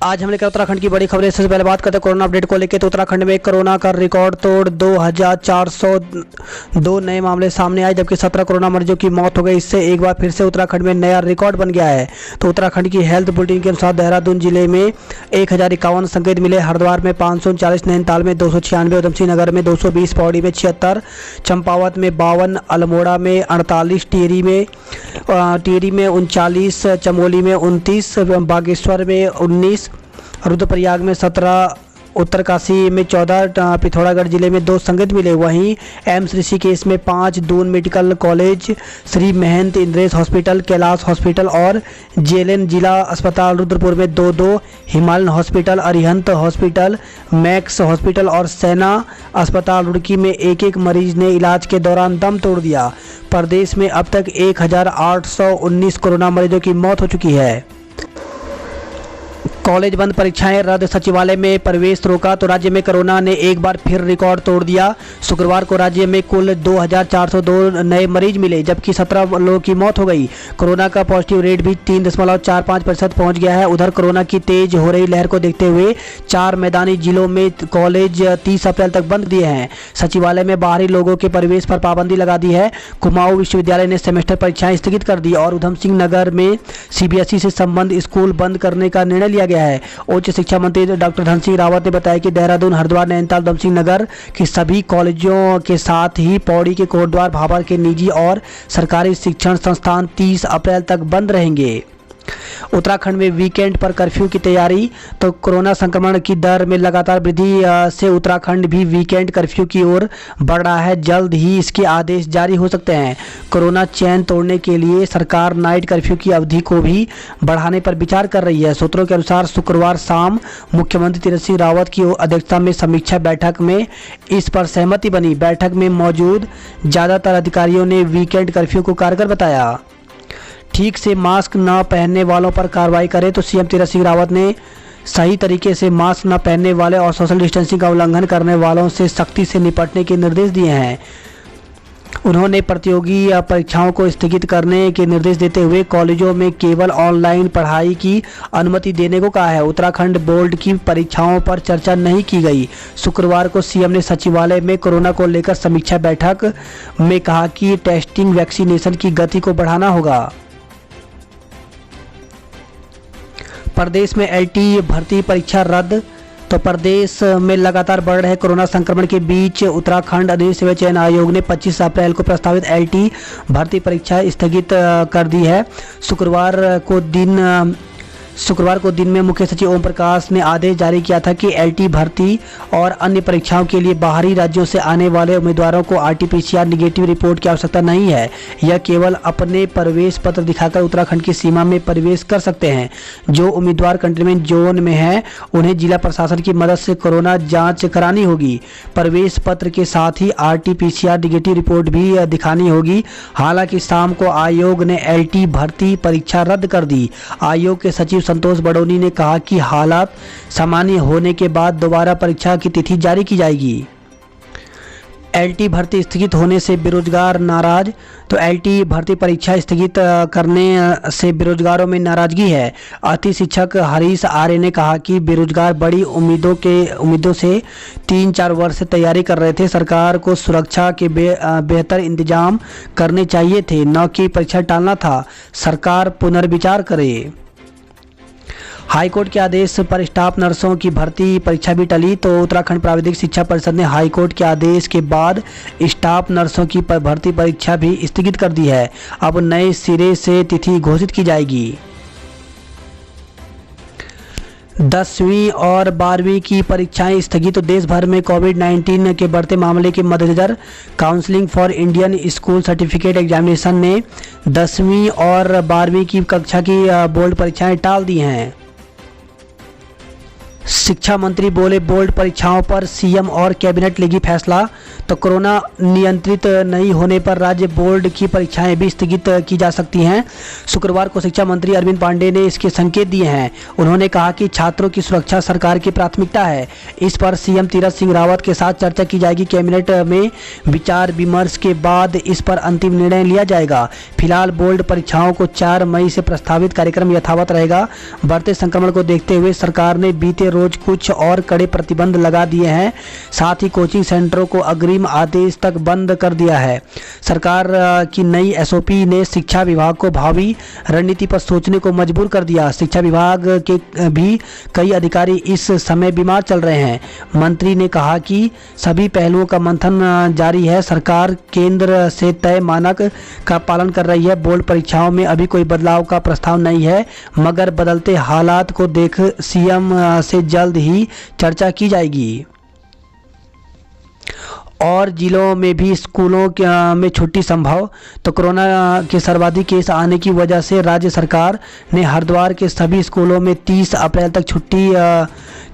आज हम लेकर उत्तराखंड की बड़ी खबरें। सबसे पहले बात करते हैं कोरोना अपडेट को लेकर। तो उत्तराखंड में कोरोना का रिकॉर्ड तोड़ 2402 नए मामले सामने आए, जबकि 17 कोरोना मरीजों की मौत हो गई। इससे एक बार फिर से उत्तराखंड में नया रिकॉर्ड बन गया है। तो उत्तराखंड की हेल्थ बुलेटिन के अनुसार देहरादून जिले में 1051 संक्रमित मिले, हरिद्वार में 539, नैनीताल में 296, उधमसिंह नगर में 220, पौड़ी में 76, चंपावत में 52, अल्मोड़ा में 48, टिहरी में 39, चमोली में 29, बागेश्वर में 19, रुद्रप्रयाग में 17, उत्तरकाशी में 14, पिथौरागढ़ जिले में 2 संक्रमित मिले। वहीं एम्स ऋषिकेश में 5, दून मेडिकल कॉलेज, श्री महंत इंद्रेश हॉस्पिटल, कैलाश हॉस्पिटल और जेएलएन जिला अस्पताल रुद्रपुर में 2, Himalayan hospital, Arihant hospital, max hospital और सेना अस्पताल रुड़की में 1 मरीज ने इलाज के दौरान दम तोड़ दिया। प्रदेश में अब तक 1819 कोरोना मरीजों की मौत हो चुकी है। कॉलेज बंद, परीक्षाएं रद्द, सचिवालय में प्रवेश रोका। तो राज्य में कोरोना ने एक बार फिर रिकॉर्ड तोड़ दिया। शुक्रवार को राज्य में कुल 2402 नए मरीज मिले, जबकि 17 लोगों की मौत हो गई। कोरोना का पॉजिटिव रेट भी 3.45% पहुंच गया है। उधर कोरोना की तेज हो रही लहर को देखते हुए 4 मैदानी जिलों में कॉलेज 30 अप्रैल तक बंद दिए हैं। सचिवालय में बाहरी लोगों के प्रवेश पर पाबंदी लगा दी है। कुमाऊं विश्वविद्यालय ने सेमेस्टर परीक्षाएं स्थगित कर दी और उधमसिंह नगर में सीबीएसई से संबंध स्कूल बंद करने का निर्णय लिया गया है। उच्च शिक्षा मंत्री डॉक्टर धन सिंह रावत ने बताया कि देहरादून, हरिद्वार, नैनीताल, उधमसिंह नगर के सभी कॉलेजों के साथ ही पौड़ी के कोटद्वार, भाबर के निजी और सरकारी शिक्षण संस्थान 30 अप्रैल तक बंद रहेंगे। उत्तराखंड में वीकेंड पर कर्फ्यू की तैयारी। तो कोरोना संक्रमण की दर में लगातार वृद्धि से उत्तराखंड भी वीकेंड कर्फ्यू की ओर बढ़ रहा है। जल्द ही इसके आदेश जारी हो सकते हैं। कोरोना चैन तोड़ने के लिए सरकार नाइट कर्फ्यू की अवधि को भी बढ़ाने पर विचार कर रही है। सूत्रों के अनुसार शुक्रवार शाम मुख्यमंत्री तीरथ सिंह रावत की अध्यक्षता में समीक्षा बैठक में इस पर सहमति बनी। बैठक में मौजूद ज़्यादातर अधिकारियों ने वीकेंड कर्फ्यू को कारगर बताया। ठीक से मास्क न पहनने वालों पर कार्रवाई करें। तो सीएम तीरथ सिंह रावत ने सही तरीके से मास्क न पहनने वाले और सोशल डिस्टेंसिंग का उल्लंघन करने वालों से सख्ती से निपटने के निर्देश दिए हैं। उन्होंने प्रतियोगी परीक्षाओं को स्थगित करने के निर्देश देते हुए कॉलेजों में केवल ऑनलाइन पढ़ाई की अनुमति देने को कहा है। उत्तराखंड बोर्ड की परीक्षाओं पर चर्चा नहीं की गई। शुक्रवार को सीएम ने सचिवालय में कोरोना को लेकर समीक्षा बैठक में कहा कि टेस्टिंग, वैक्सीनेशन की गति को बढ़ाना होगा। प्रदेश में एलटी भर्ती परीक्षा रद्द। तो प्रदेश में लगातार बढ़ रहे कोरोना संक्रमण के बीच उत्तराखंड अधिक सेवा चयन आयोग ने 25 अप्रैल को प्रस्तावित एलटी भर्ती परीक्षा स्थगित कर दी है। शुक्रवार को दिन में मुख्य सचिव ओम प्रकाश ने आदेश जारी किया था कि एलटी भर्ती और अन्य परीक्षाओं के लिए बाहरी राज्यों से आने वाले उम्मीदवारों को आरटीपीसीआर निगेटिव रिपोर्ट की आवश्यकता नहीं है। यह केवल अपने प्रवेश पत्र दिखाकर उत्तराखंड की सीमा में प्रवेश कर सकते हैं। जो उम्मीदवार कंटेनमेंट जोन में हैं उन्हें जिला प्रशासन की मदद से कोरोना जाँच करानी होगी। प्रवेश पत्र के साथ ही आरटीपीसीआर निगेटिव रिपोर्ट भी दिखानी होगी। हालांकि शाम को आयोग ने एलटी भर्ती परीक्षा रद्द कर दी। आयोग के सचिव संतोष बडोनी ने कहा कि हालात सामान्य होने के बाद दोबारा परीक्षा की तिथि जारी की जाएगी। एलटी भर्ती स्थगित होने से बेरोजगार नाराज। तो एलटी भर्ती परीक्षा स्थगित करने से बेरोजगारों में नाराजगी है। अति शिक्षक हरीश आर्य ने कहा कि बेरोजगार बड़ी उम्मीदों से 3-4 वर्ष से तैयारी कर रहे थे। सरकार को सुरक्षा के बेहतर इंतजाम करने चाहिए थे, न कि परीक्षा टालना था। सरकार पुनर्विचार करे। हाईकोर्ट के आदेश पर स्टाफ नर्सों की भर्ती परीक्षा भी टली। तो उत्तराखंड प्राविधिक शिक्षा परिषद ने हाईकोर्ट के आदेश के बाद स्टाफ नर्सों की भर्ती परीक्षा भी स्थगित कर दी है। अब नए सिरे से तिथि घोषित की जाएगी। 10वीं और 12वीं की परीक्षाएं स्थगित। तो देश भर में कोविड-19 के बढ़ते मामले के मद्देनजर counselling for Indian school certificate examination ने 10वीं और 12वीं की कक्षा की बोर्ड परीक्षाएं टाल दी हैं। शिक्षा मंत्री बोले बोर्ड परीक्षाओं पर सीएम और कैबिनेट लेगी फैसला। तो कोरोना नियंत्रित नहीं होने पर राज्य बोर्ड की परीक्षाएं भी स्थगित की जा सकती हैं। शुक्रवार को शिक्षा मंत्री अरविंद पांडेय ने इसके संकेत दिए हैं। उन्होंने कहा कि छात्रों की सुरक्षा सरकार की प्राथमिकता है। इस पर सीएम तीरथ सिंह रावत के साथ चर्चा की जाएगी। कैबिनेट में विचार विमर्श के बाद इस पर अंतिम निर्णय लिया जाएगा। फिलहाल बोर्ड परीक्षाओं को 4 मई से प्रस्तावित कार्यक्रम यथावत रहेगा। बढ़ते संक्रमण को देखते हुए सरकार ने बीते रोज कुछ और कड़े प्रतिबंध लगा दिए हैं। साथ ही कोचिंग सेंटरों को अग्रिम आदेश तक बंद कर दिया है। सरकार की नई एसओपी ने शिक्षा विभाग को भावी रणनीति पर सोचने को मजबूर कर दिया। शिक्षा विभाग के भी कई अधिकारी इस समय बीमार चल रहे हैं। मंत्री ने कहा कि सभी पहलुओं का मंथन जारी है। सरकार केंद्र से तय मानक का पालन कर रही है। बोर्ड परीक्षाओं में अभी कोई बदलाव का प्रस्ताव नहीं है, मगर बदलते हालात को देख सीएम से जल्द ही चर्चा की जाएगी। और जिलों में भी स्कूलों में छुट्टी संभव। तो कोरोना के सर्वाधिक केस आने की वजह से राज्य सरकार ने हरिद्वार के सभी स्कूलों में 30 अप्रैल तक छुट्टी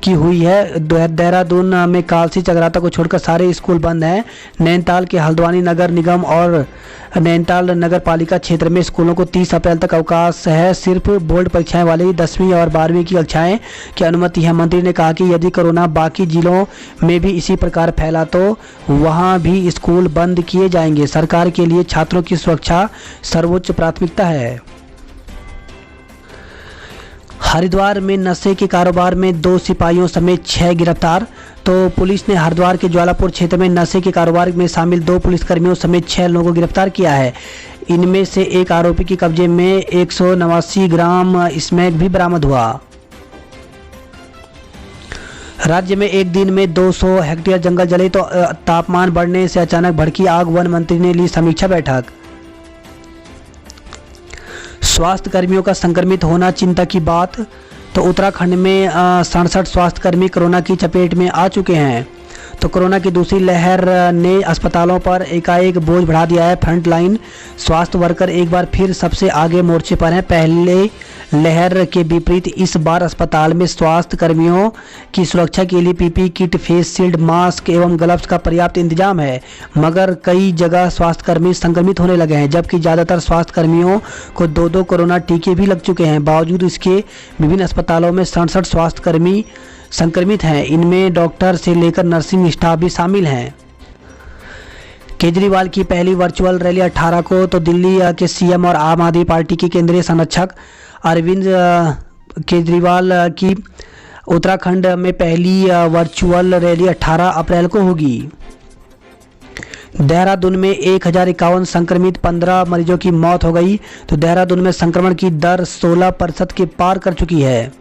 की हुई है। देहरादून में कालसी चकराता को छोड़कर सारे स्कूल बंद हैं। नैनीताल के हल्द्वानी नगर निगम और नैनीताल नगर पालिका क्षेत्र में स्कूलों को 30 अप्रैल तक अवकाश है। सिर्फ बोर्ड परीक्षाएं वाले 10वीं और 12वीं की कक्षाएं की अनुमति है। मंत्री ने कहा कि यदि कोरोना बाकी जिलों में भी इसी प्रकार फैला तो वहां भी स्कूल बंद किए जाएंगे। सरकार के लिए छात्रों की सुरक्षा सर्वोच्च प्राथमिकता है। हरिद्वार में नशे के कारोबार में 2 सिपाहियों समेत 6 गिरफ्तार। तो पुलिस ने हरिद्वार के ज्वालापुर क्षेत्र में नशे के कारोबार में शामिल 2 पुलिसकर्मियों समेत 6 लोगों को गिरफ्तार किया है। इनमें से एक आरोपी के कब्जे में 189 ग्राम स्मैक भी बरामद हुआ। राज्य में एक दिन में 200 हेक्टेयर जंगल जले। तो तापमान बढ़ने से अचानक भड़की आग, वन मंत्री ने ली समीक्षा बैठक। स्वास्थ्य कर्मियों का संक्रमित होना चिंता की बात। तो उत्तराखंड में 67 स्वास्थ्यकर्मी कोरोना की चपेट में आ चुके हैं। तो कोरोना की दूसरी लहर ने अस्पतालों पर एकाएक बोझ बढ़ा दिया है। फ्रंटलाइन स्वास्थ्य वर्कर एक बार फिर सबसे आगे मोर्चे पर हैं। पहले लहर के विपरीत इस बार अस्पताल में स्वास्थ्य कर्मियों की सुरक्षा के लिए PP kit, face shield, mask एवं ग्लव्स का पर्याप्त इंतजाम है, मगर कई जगह स्वास्थ्यकर्मी संक्रमित होने लगे हैं, जबकि ज़्यादातर स्वास्थ्यकर्मियों को 2 कोरोना टीके भी लग चुके हैं। बावजूद इसके विभिन्न अस्पतालों में 67 स्वास्थ्यकर्मी संक्रमित हैं। इनमें डॉक्टर से लेकर नर्सिंग स्टाफ भी शामिल हैं। केजरीवाल की पहली वर्चुअल रैली 18 को। तो दिल्ली के सीएम और आम आदमी पार्टी के केंद्रीय संरक्षक अरविंद केजरीवाल की उत्तराखंड में पहली वर्चुअल रैली 18 अप्रैल को होगी। देहरादून में 1051 संक्रमित, 15 मरीजों की मौत हो गई। तो देहरादून में संक्रमण की दर 16% के पार कर चुकी है।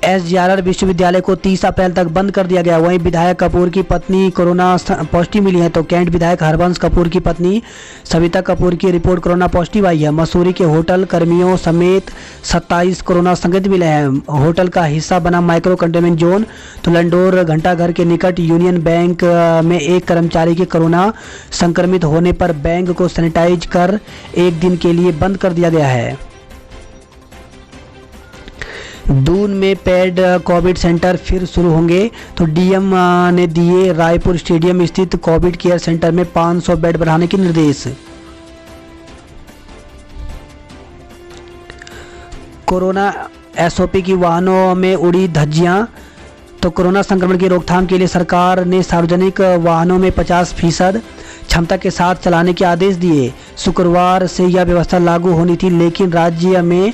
SGRR विश्वविद्यालय को 30 अप्रैल तक बंद कर दिया गया। वहीं विधायक कपूर की पत्नी कोरोना पॉजिटिव मिली है। तो कैंट विधायक हरवंश कपूर की पत्नी सविता कपूर की रिपोर्ट कोरोना पॉजिटिव आई है। मसूरी के होटल कर्मियों समेत 27 कोरोना संक्रमित मिले हैं। होटल का हिस्सा बना माइक्रो कंटेनमेंट जोन। तो लंडोर घंटाघर के निकट यूनियन बैंक में एक कर्मचारी के कोरोना संक्रमित होने पर बैंक को सैनिटाइज कर 1 दिन के लिए बंद कर दिया गया है। दून में पेड कोविड सेंटर फिर शुरू होंगे। तो डीएम ने दिए रायपुर स्टेडियम स्थित कोविड केयर सेंटर में 500 बेड बढ़ाने के निर्देश। कोरोना एसओपी की वाहनों में उड़ी धज्जियां। तो कोरोना संक्रमण की रोकथाम के लिए सरकार ने सार्वजनिक वाहनों में 50% क्षमता के साथ चलाने के आदेश दिए। शुक्रवार से यह व्यवस्था लागू होनी थी, लेकिन राज्य में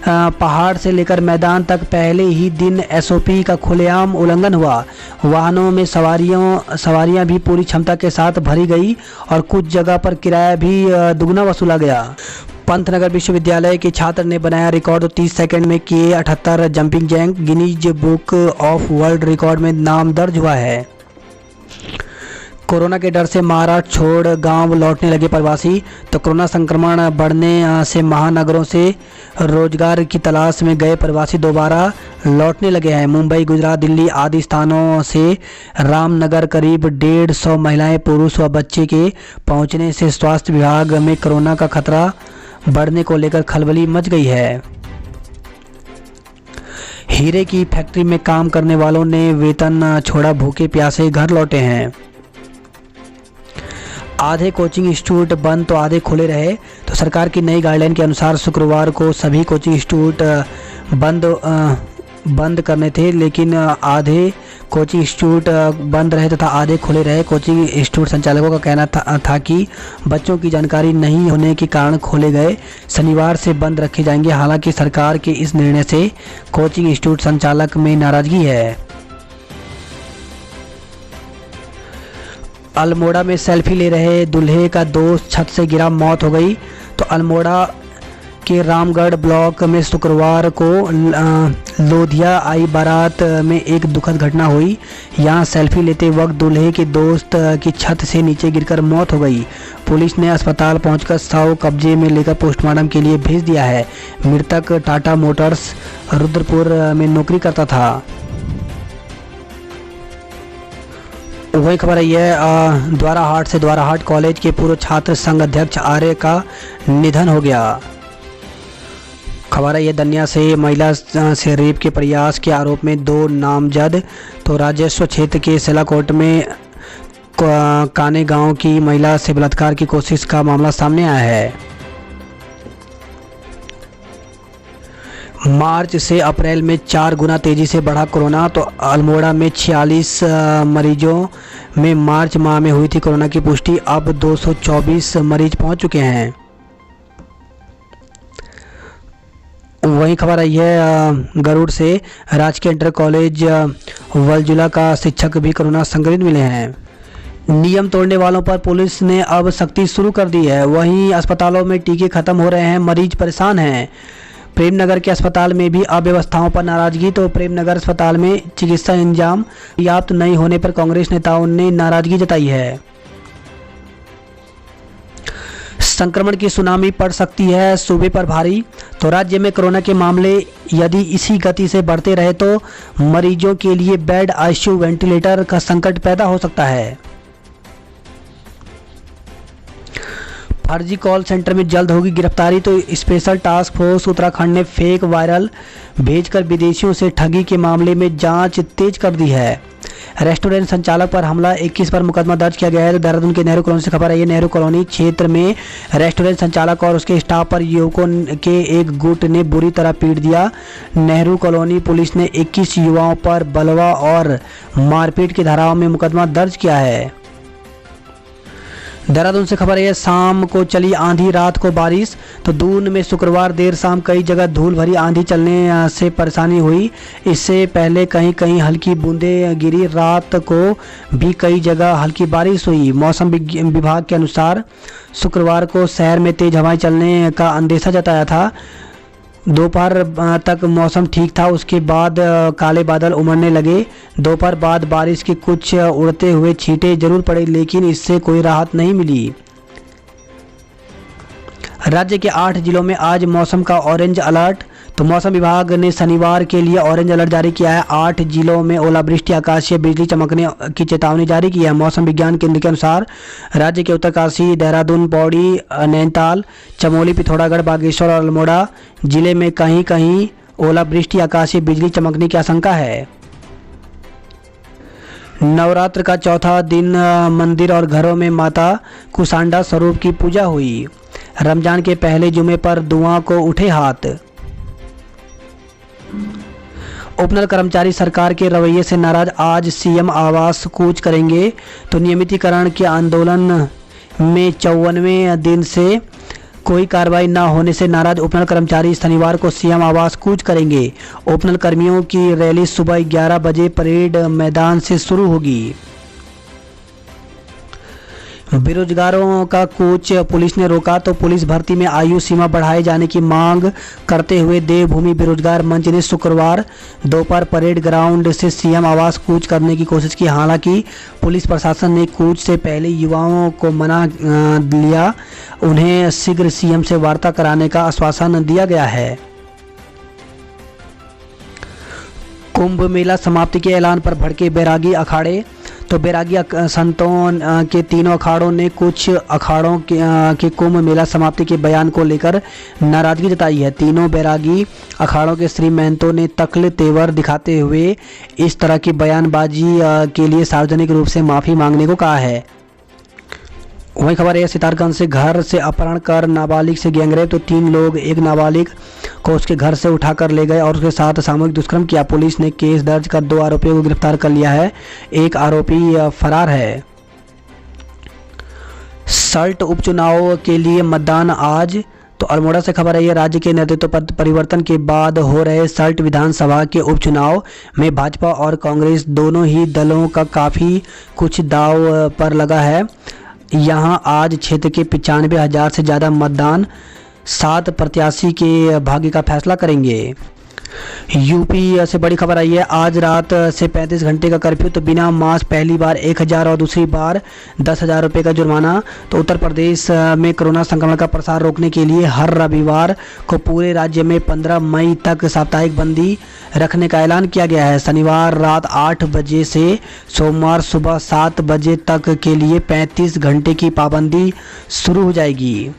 पहाड़ से लेकर मैदान तक पहले ही दिन एसओपी का खुलेआम उल्लंघन हुआ। वाहनों में सवारियां भी पूरी क्षमता के साथ भरी गई और कुछ जगह पर किराया भी दुगना वसूला गया। पंतनगर विश्वविद्यालय के छात्र ने बनाया रिकॉर्ड। 30 सेकंड में किए 78 jumping jack. Guinness book of world record में नाम दर्ज हुआ है। कोरोना के डर से महाराष्ट्र छोड़ गांव लौटने लगे प्रवासी। तो कोरोना संक्रमण बढ़ने से महानगरों से रोजगार की तलाश में गए प्रवासी दोबारा लौटने लगे हैं। मुंबई, गुजरात, दिल्ली आदि स्थानों से रामनगर करीब 150 महिलाएं, पुरुष व बच्चे के पहुंचने से स्वास्थ्य विभाग में कोरोना का खतरा बढ़ने को लेकर खलबली मच गई है। हीरे की फैक्ट्री में काम करने वालों ने वेतन छोड़ा, भूखे प्यासे घर लौटे हैं। आधे कोचिंग इंस्टीट्यूट बंद तो आधे खुले रहे। तो सरकार की नई गाइडलाइन के अनुसार शुक्रवार को सभी कोचिंग इंस्टीट्यूट बंद करने थे, लेकिन आधे कोचिंग इंस्टीट्यूट बंद रहे तथा आधे खुले रहे। कोचिंग इंस्टीट्यूट संचालकों का कहना था कि बच्चों की जानकारी नहीं होने के कारण खोले गए, शनिवार से बंद रखे जाएंगे। हालांकि सरकार के इस निर्णय से कोचिंग इंस्टीट्यूट संचालक में नाराजगी है। अल्मोड़ा में सेल्फी ले रहे दूल्हे का दोस्त छत से गिरा, मौत हो गई। तो अल्मोड़ा के रामगढ़ ब्लॉक में शुक्रवार को लोधिया आई बारात में एक दुखद घटना हुई। यहां सेल्फी लेते वक्त दूल्हे के दोस्त की छत से नीचे गिरकर मौत हो गई। पुलिस ने अस्पताल पहुंचकर शव कब्जे में लेकर पोस्टमार्टम के लिए भेज दिया है। मृतक टाटा मोटर्स रुद्रपुर में नौकरी करता था। वही खबर है यह द्वाराहाट से द्वाराहाट कॉलेज के पूर्व छात्र संघ अध्यक्ष आर्य का निधन हो गया। खबर है ये दनिया से महिला से रेप के प्रयास के आरोप में 2 नामजद। तो राजस्व क्षेत्र के सिलाकोट में काने गांव की महिला से बलात्कार की कोशिश का मामला सामने आया है। मार्च से अप्रैल में 4 गुना तेजी से बढ़ा कोरोना। तो अल्मोड़ा में 46 मरीजों में मार्च माह में हुई थी कोरोना की पुष्टि। अब 224 मरीज पहुंच चुके हैं। वही खबर आई है गरुड़ से राजकीय इंटर कॉलेज वलजुला का शिक्षक भी कोरोना संक्रमित मिले हैं। नियम तोड़ने वालों पर पुलिस ने अब सख्ती शुरू कर दी है। वहीं अस्पतालों में टीके खत्म हो रहे हैं, मरीज परेशान हैं। प्रेमनगर के अस्पताल में भी अव्यवस्थाओं पर नाराजगी। तो प्रेमनगर अस्पताल में चिकित्सा इंतजाम पर्याप्त नहीं होने पर कांग्रेस नेताओं ने नाराजगी जताई है। संक्रमण की सुनामी पड़ सकती है सूबे पर भारी। तो राज्य में कोरोना के मामले यदि इसी गति से बढ़ते रहे तो मरीजों के लिए बेड, आईसीयू, वेंटिलेटर का संकट पैदा हो सकता है। फर्जी कॉल सेंटर में जल्द होगी गिरफ्तारी। तो स्पेशल टास्क फोर्स उत्तराखंड ने फेक वायरल भेजकर विदेशियों से ठगी के मामले में जांच तेज कर दी है। रेस्टोरेंट संचालक पर हमला, 21 पर मुकदमा दर्ज किया गया है। तो देहरादून के नेहरू कॉलोनी से खबर है। नेहरू कॉलोनी क्षेत्र में रेस्टोरेंट संचालक और उसके स्टाफ पर युवकों के एक गुट ने बुरी तरह पीट दिया। नेहरू कॉलोनी पुलिस ने 21 युवाओं पर बलवा और मारपीट की धाराओं में मुकदमा दर्ज किया है। देहरादून से खबर है। शाम को चली आंधी, रात को बारिश। तो दून में शुक्रवार देर शाम कई जगह धूल भरी आंधी चलने से परेशानी हुई। इससे पहले कहीं कहीं हल्की बूंदें गिरी। रात को भी कई जगह हल्की बारिश हुई। मौसम विभाग के अनुसार शुक्रवार को शहर में तेज हवाएं चलने का अंदेशा जताया था। दोपहर तक मौसम ठीक था, उसके बाद काले बादल उमड़ने लगे। दोपहर बाद बारिश की कुछ उड़ते हुए छींटे जरूर पड़े, लेकिन इससे कोई राहत नहीं मिली। राज्य के 8 जिलों में आज मौसम का ऑरेंज अलर्ट। तो मौसम विभाग ने शनिवार के लिए ऑरेंज अलर्ट जारी किया है। 8 जिलों में ओलावृष्टि, आकाशीय बिजली चमकने की चेतावनी जारी की है। मौसम विज्ञान केंद्र के अनुसार राज्य के उत्तरकाशी, देहरादून, पौड़ी, नैनीताल, चमोली, पिथौरागढ़, बागेश्वर और अल्मोड़ा जिले में कहीं कहीं ओलावृष्टि, आकाशीय बिजली चमकने की आशंका है। नवरात्र का चौथा दिन मंदिर और घरों में माता कुसांडा स्वरूप की पूजा हुई। रमजान के पहले जुमे पर दुआ को उठे हाथ। उपनल कर्मचारी सरकार के रवैये से नाराज, आज सीएम आवास कूच करेंगे। तो नियमितीकरण के आंदोलन में 54वें दिन से कोई कार्रवाई न होने से नाराज उपनल कर्मचारी शनिवार को सीएम आवास कूच करेंगे। उपनल कर्मियों की रैली सुबह 11 बजे परेड मैदान से शुरू होगी। बेरोजगारों का कूच पुलिस ने रोका। तो पुलिस भर्ती में आयु सीमा बढ़ाए जाने की मांग करते हुए देवभूमि बेरोजगार मंच ने शुक्रवार दोपहर परेड ग्राउंड से सीएम आवास कूच करने की कोशिश की। हालांकि पुलिस प्रशासन ने कूच से पहले युवाओं को मना लिया। उन्हें शीघ्र सीएम से वार्ता कराने का आश्वासन दिया गया है। कुंभ मेला समाप्ति के ऐलान पर भड़के बैरागी अखाड़े। तो बैरागी संतों के तीनों अखाड़ों ने कुछ अखाड़ों के कुंभ मेला समाप्ति के बयान को लेकर नाराजगी जताई है। तीनों बैरागी अखाड़ों के श्री महंतों ने तख्ल तेवर दिखाते हुए इस तरह की बयानबाजी के लिए सार्वजनिक रूप से माफ़ी मांगने को कहा है। वही खबर है सितारगंज से घर से अपहरण कर नाबालिग से गैंगरेप। तो 3 लोग एक नाबालिग को उसके घर से उठाकर ले गए और उसके साथ सामूहिक दुष्कर्म किया। पुलिस ने केस दर्ज कर 2 आरोपियों को गिरफ्तार कर लिया है। एक आरोपी फरार है। सल्ट उपचुनाव के लिए मतदान आज। तो अल्मोड़ा से खबर है ये राज्य के नेतृत्व पद परिवर्तन के बाद हो रहे सल्ट विधानसभा के उपचुनाव में भाजपा और कांग्रेस दोनों ही दलों का काफ़ी कुछ दांव पर लगा है। यहां आज क्षेत्र के 95,000 से ज़्यादा मतदान 7 प्रत्याशी के भाग्य का फैसला करेंगे। यूपी से बड़ी खबर आई है आज रात से 35 घंटे का कर्फ्यू। तो बिना मास्क पहली बार 1,000 और दूसरी बार 10,000 रुपये का जुर्माना। तो उत्तर प्रदेश में कोरोना संक्रमण का प्रसार रोकने के लिए हर रविवार को पूरे राज्य में 15 मई तक साप्ताहिक बंदी रखने का ऐलान किया गया है। शनिवार रात 8 बजे से सोमवार सुबह 7 बजे तक के लिए 35 घंटे की पाबंदी शुरू हो जाएगी।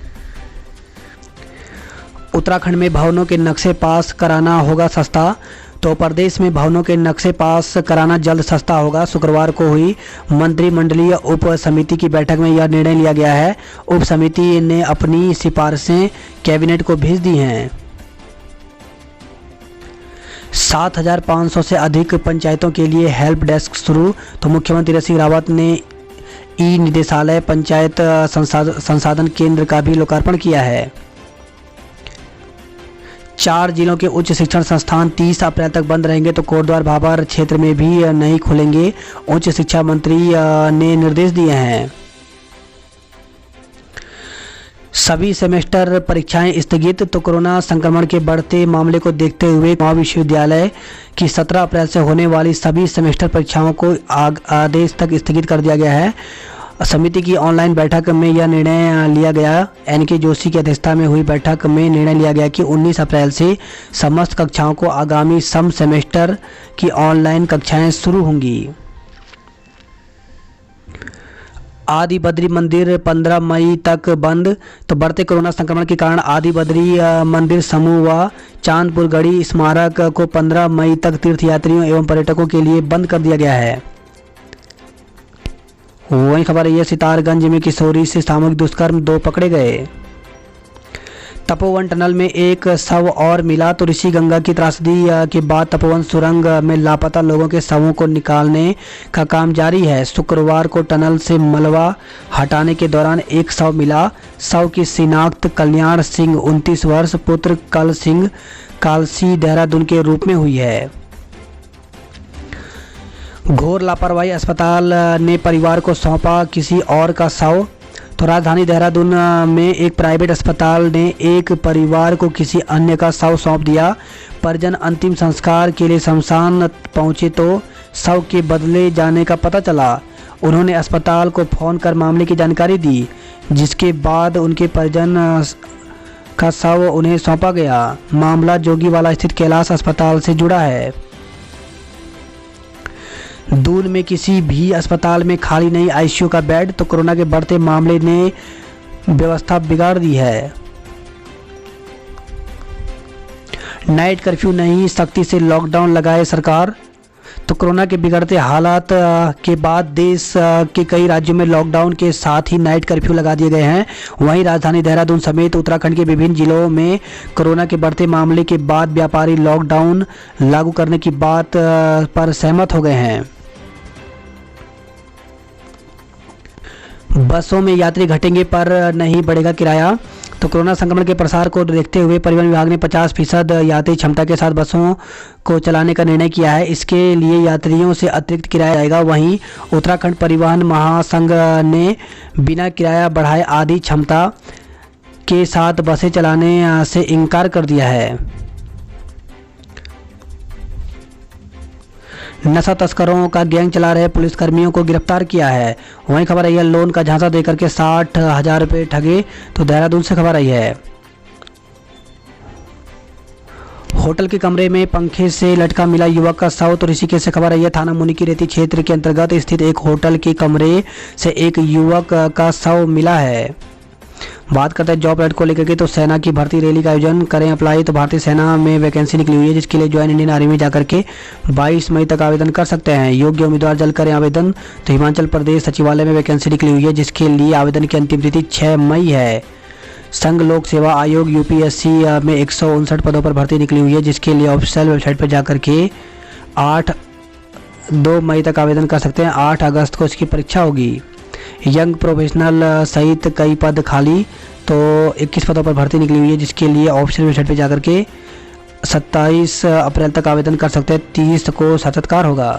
उत्तराखंड में भवनों के नक्शे पास कराना होगा सस्ता। तो प्रदेश में भवनों के नक्शे पास कराना जल्द सस्ता होगा। शुक्रवार को हुई मंत्रिमंडलीय उप समिति की बैठक में यह निर्णय लिया गया है। उप समिति ने अपनी सिफारिशें कैबिनेट को भेज दी हैं। 7,500 से अधिक पंचायतों के लिए हेल्प डेस्क शुरू। तो मुख्यमंत्री तीरथ सिंह रावत ने ई निदेशालय पंचायत संसाधन केंद्र का भी लोकार्पण किया है। 4 जिलों के उच्च शिक्षण संस्थान 30 अप्रैल तक बंद रहेंगे। तो कोटद्वार भाबर क्षेत्र में भी नहीं खुलेंगे, उच्च शिक्षा मंत्री ने निर्देश दिए हैं। सभी सेमेस्टर परीक्षाएं स्थगित। तो कोरोना संक्रमण के बढ़ते मामले को देखते हुए महाविश्वविद्यालय की 17 अप्रैल से होने वाली सभी सेमेस्टर परीक्षाओं को आदेश तक स्थगित कर दिया गया है। समिति की ऑनलाइन बैठक में यह निर्णय लिया गया। एनके जोशी की अध्यक्षता में हुई बैठक में निर्णय लिया गया कि 19 अप्रैल से समस्त कक्षाओं को आगामी सम सेमेस्टर की ऑनलाइन कक्षाएं शुरू होंगी। आदि बद्री मंदिर 15 मई तक बंद। तो बढ़ते कोरोना संक्रमण के कारण आदि बद्री मंदिर समूह व चांदपुर गढ़ी स्मारक को 15 मई तक तीर्थयात्रियों एवं पर्यटकों के लिए बंद कर दिया गया है। वही खबर है सितारगंज में किशोरी से सामूहिक दुष्कर्म 2 पकड़े गए। तपोवन टनल में एक शव और मिला। तो ऋषि गंगा की त्रासदी के बाद तपोवन सुरंग में लापता लोगों के शवों को निकालने का काम जारी है। शुक्रवार को टनल से मलबा हटाने के दौरान एक शव मिला। शव की शिनाख्त कल्याण सिंह 29 वर्ष पुत्र कल सिंह कालसी देहरादून के रूप में हुई है। घोर लापरवाही, अस्पताल ने परिवार को सौंपा किसी और का शव। तो राजधानी देहरादून में एक प्राइवेट अस्पताल ने एक परिवार को किसी अन्य का शव सौंप दिया। परिजन अंतिम संस्कार के लिए शमशान पहुंचे तो शव के बदले जाने का पता चला। उन्होंने अस्पताल को फोन कर मामले की जानकारी दी, जिसके बाद उनके परिजन का शव उन्हें सौंपा गया। मामला जोगीवाला स्थित कैलाश अस्पताल से जुड़ा है। दून में किसी भी अस्पताल में खाली नहीं आईसीयू का बेड। तो कोरोना के बढ़ते मामले ने व्यवस्था बिगाड़ दी है। नाइट कर्फ्यू नहीं, सख्ती से लॉकडाउन लगाए सरकार। तो कोरोना के बिगड़ते हालात के बाद देश के कई राज्यों में लॉकडाउन के साथ ही नाइट कर्फ्यू लगा दिए गए हैं। वहीं राजधानी देहरादून समेत उत्तराखंड के विभिन्न जिलों में कोरोना के बढ़ते मामले के बाद व्यापारी लॉकडाउन लागू करने की बात पर सहमत हो गए हैं। बसों में यात्री घटेंगे पर नहीं बढ़ेगा किराया। तो कोरोना संक्रमण के प्रसार को देखते हुए परिवहन विभाग ने 50% यात्री क्षमता के साथ बसों को चलाने का निर्णय किया है। इसके लिए यात्रियों से अतिरिक्त किराया जाएगा। वहीं उत्तराखंड परिवहन महासंघ ने बिना किराया बढ़ाए आधी क्षमता के साथ बसें चलाने से इनकार कर दिया है। नशा तस्करों का गैंग चला रहे पुलिसकर्मियों को गिरफ्तार किया है। वहीं खबर आई है लोन का झांसा देकर के 60,000 रुपये ठगे। तो देहरादून से खबर आई है। होटल के कमरे में पंखे से लटका मिला युवक का शव। तो ऋषिकेश से खबर आई है। थाना मुनिकीरेती क्षेत्र के अंतर्गत स्थित एक होटल के कमरे से एक युवक का शव मिला है। बात करते हैं जॉब रेट को लेकर के, तो सेना की भर्ती रैली का आयोजन करें अप्लाई। तो भारतीय सेना में वैकेंसी निकली हुई है, जिसके लिए ज्वाइन इंडियन आर्मी में जाकर के 22 मई तक आवेदन कर सकते हैं। योग्य उम्मीदवार जल्द करें आवेदन। तो हिमाचल प्रदेश सचिवालय में वैकेंसी निकली हुई है, जिसके लिए आवेदन की अंतिम तिथि 6 मई है। संघ लोक सेवा आयोग यूपीएससी में 159 पदों पर भर्ती निकली हुई है, जिसके लिए ऑफिशियल वेबसाइट पर जाकर के 2 मई तक आवेदन कर सकते हैं। 8 अगस्त को इसकी परीक्षा होगी। यंग प्रोफेशनल सहित कई पद खाली, तो 21 पदों पर भर्ती निकली हुई है, जिसके लिए ऑफिशियल वेबसाइट पर जाकर के 27 अप्रैल तक आवेदन कर सकते हैं। 30 को साक्षात्कार होगा।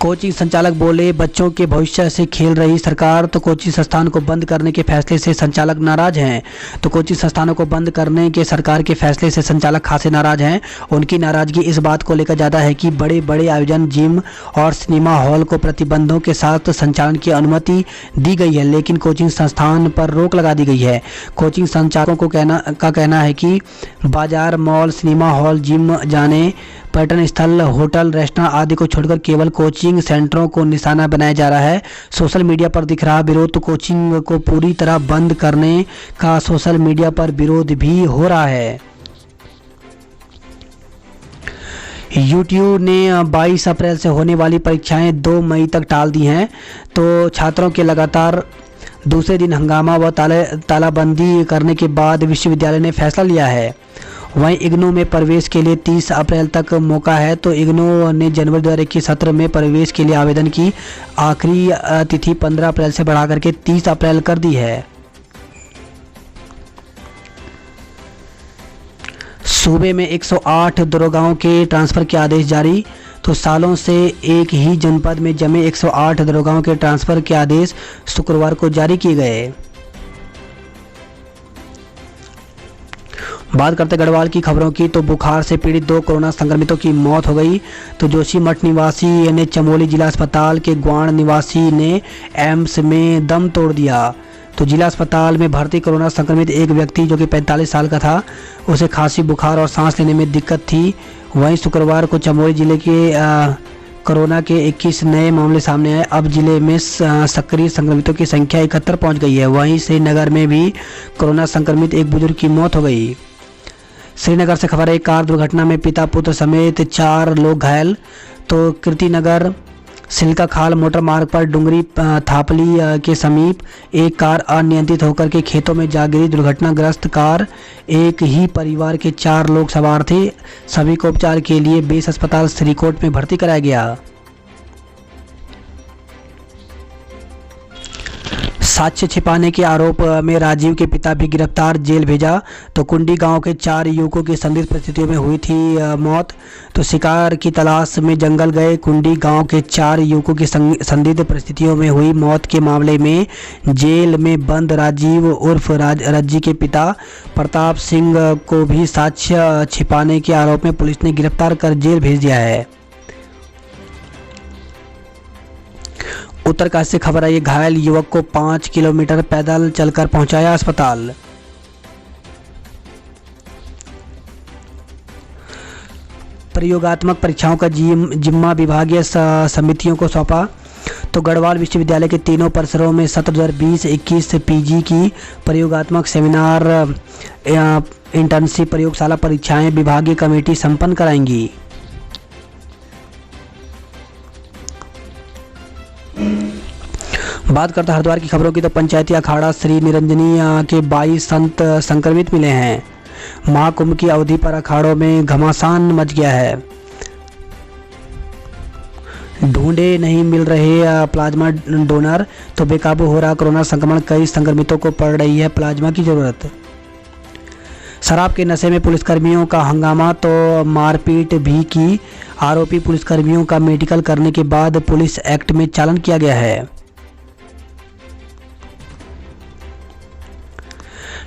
कोचिंग संचालक बोले, बच्चों के भविष्य से खेल रही सरकार। तो कोचिंग संस्थान को बंद करने के फैसले से संचालक नाराज हैं। तो कोचिंग संस्थानों को बंद करने के सरकार के फैसले से संचालक खासे नाराज हैं। उनकी नाराजगी इस बात को लेकर ज़्यादा है कि बड़े बड़े आयोजन, जिम और सिनेमा हॉल को प्रतिबंधों के साथ संचालन की अनुमति दी गई है, लेकिन कोचिंग संस्थान पर रोक लगा दी गई है। कोचिंग संचालकों को कहना है कि बाजार, मॉल, सिनेमा हॉल, जिम जाने, पर्यटन स्थल, होटल, रेस्टोरेंट आदि को छोड़कर केवल कोचिंग सेंटरों को निशाना बनाया जा रहा है। सोशल मीडिया पर दिख रहा विरोध। तो कोचिंग को पूरी तरह बंद करने का सोशल मीडिया पर विरोध भी हो रहा है। यूट्यूब ने 22 अप्रैल से होने वाली परीक्षाएं 2 मई तक टाल दी हैं। तो छात्रों के लगातार दूसरे दिन हंगामा व तालाबंदी करने के बाद विश्वविद्यालय ने फैसला लिया है। वहीं इग्नू में प्रवेश के लिए 30 अप्रैल तक मौका है। तो इग्नू ने जनवरी 2021 सत्र में प्रवेश के लिए आवेदन की आखिरी तिथि 15 अप्रैल से बढ़ा करके 30 अप्रैल कर दी है। सूबे में 108 दरोगाओं के ट्रांसफ़र के आदेश जारी। तो सालों से एक ही जनपद में जमे 108 दरोगाओं के ट्रांसफ़र के आदेश शुक्रवार को जारी किए गए। बात करते गढ़वाल की खबरों की, तो बुखार से पीड़ित 2 कोरोना संक्रमितों की मौत हो गई। तो जोशीमठ निवासी ने चमोली जिला अस्पताल के ग्वाण निवासी ने एम्स में दम तोड़ दिया। तो जिला अस्पताल में भर्ती कोरोना संक्रमित एक व्यक्ति जो कि 45 साल का था, उसे खांसी, बुखार और सांस लेने में दिक्कत थी। वहीं शुक्रवार को चमोली जिले के कोरोना के 21 नए मामले सामने आए। अब जिले में सक्रिय संक्रमितों की संख्या 71 पहुँच गई है। वहीं श्रीनगर में भी कोरोना संक्रमित एक बुजुर्ग की मौत हो गई। श्रीनगर से खबर है, कार दुर्घटना में पिता पुत्र समेत 4 लोग घायल। तो कीर्तिनगर सिल्का खाल मोटर मार्ग पर डुंगरी थापली के समीप एक कार अनियंत्रित होकर के खेतों में जा गिरी। दुर्घटनाग्रस्त कार एक ही परिवार के 4 लोग सवार थे। सभी को उपचार के लिए बेस अस्पताल श्रीकोट में भर्ती कराया गया। साक्ष्य छिपाने के आरोप में राजीव के पिता भी गिरफ्तार, जेल भेजा। तो कुंडी गांव के 4 युवकों की संदिग्ध परिस्थितियों में हुई थी मौत। तो शिकार की तलाश में जंगल गए कुंडी गांव के 4 युवकों की संदिग्ध परिस्थितियों में हुई मौत के मामले में जेल में बंद राजीव उर्फ रज्जी के पिता प्रताप सिंह को भी साक्ष्य छिपाने के आरोप में पुलिस ने गिरफ्तार कर जेल भेज दिया है। उत्तरकाशी से खबर आई, घायल युवक को 5 किलोमीटर पैदल चलकर पहुंचाया अस्पताल। प्रयोगात्मक परीक्षाओं का जिम्मा विभागीय समितियों को सौंपा। तो गढ़वाल विश्वविद्यालय के तीनों परिसरों में सत्र 2020-21 पीजी की प्रयोगात्मक सेमिनार, इंटर्नशिप, प्रयोगशाला परीक्षाएं विभागीय कमेटी संपन्न कराएंगी। बात करते हरिद्वार की खबरों की, तो पंचायती अखाड़ा श्री निरंजनी के 22 संत संक्रमित मिले हैं। महाकुंभ की अवधि पर अखाड़ों में घमासान मच गया है। ढूंढे नहीं मिल रहे प्लाज्मा डोनर। तो बेकाबू हो रहा कोरोना संक्रमण, कई संक्रमितों को पड़ रही है प्लाज्मा की जरूरत। शराब के नशे में पुलिसकर्मियों का हंगामा, तो मारपीट भी की। आरोपी पुलिसकर्मियों का मेडिकल करने के बाद पुलिस एक्ट में चालान किया गया है।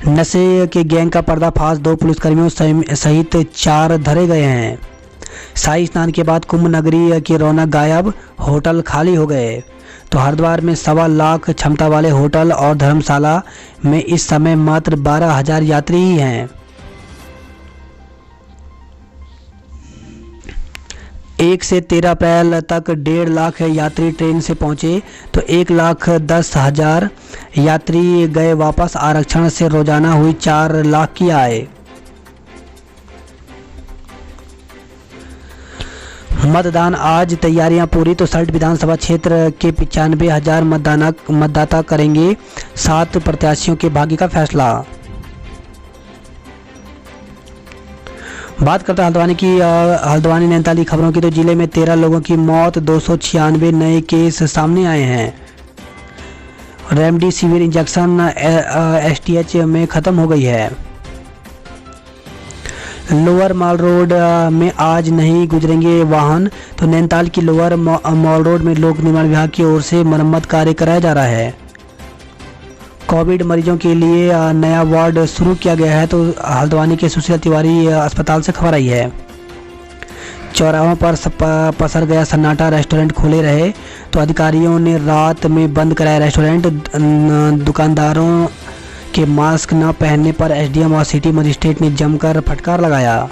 नशे के गैंग का पर्दाफाश, 2 पुलिसकर्मियों सहित 4 धरे गए हैं। शाही स्नान के बाद कुंभ नगरी की रौनक गायब, होटल खाली हो गए। तो हरिद्वार में 1.25 लाख क्षमता वाले होटल और धर्मशाला में इस समय मात्र 12,000 यात्री ही हैं। 1 से 13 अप्रैल तक 1.5 लाख यात्री ट्रेन से पहुंचे तो 1,10,000 यात्री गए वापस। आरक्षण से रोजाना हुई 4 लाख की आय। मतदान आज, तैयारियां पूरी। तो सल्ट विधानसभा क्षेत्र के 95,000 मतदाता करेंगे 7 प्रत्याशियों के भाग्य का फैसला। बात करते हैं हल्द्वानी की, हल्द्वानी नैनीताल खबरों की। तो जिले में 13 लोगों की मौत, 296 नए केस सामने आए हैं। रेमडेसिविर इंजेक्शन एसटीएच में खत्म हो गई है। लोअर मॉल रोड में आज नहीं गुजरेंगे वाहन। तो नैनीताल की लोअर मॉल रोड में लोक निर्माण विभाग की ओर से मरम्मत कार्य कराया जा रहा है। कोविड मरीजों के लिए नया वार्ड शुरू किया गया है। तो हल्द्वानी के सुशील तिवारी अस्पताल से खबर आई है। चौराहों पर पसर गया सन्नाटा, रेस्टोरेंट खुले रहे। तो अधिकारियों ने रात में बंद कराया रेस्टोरेंट। दुकानदारों के मास्क न पहनने पर एसडीएम और सिटी मजिस्ट्रेट ने जमकर फटकार लगाया।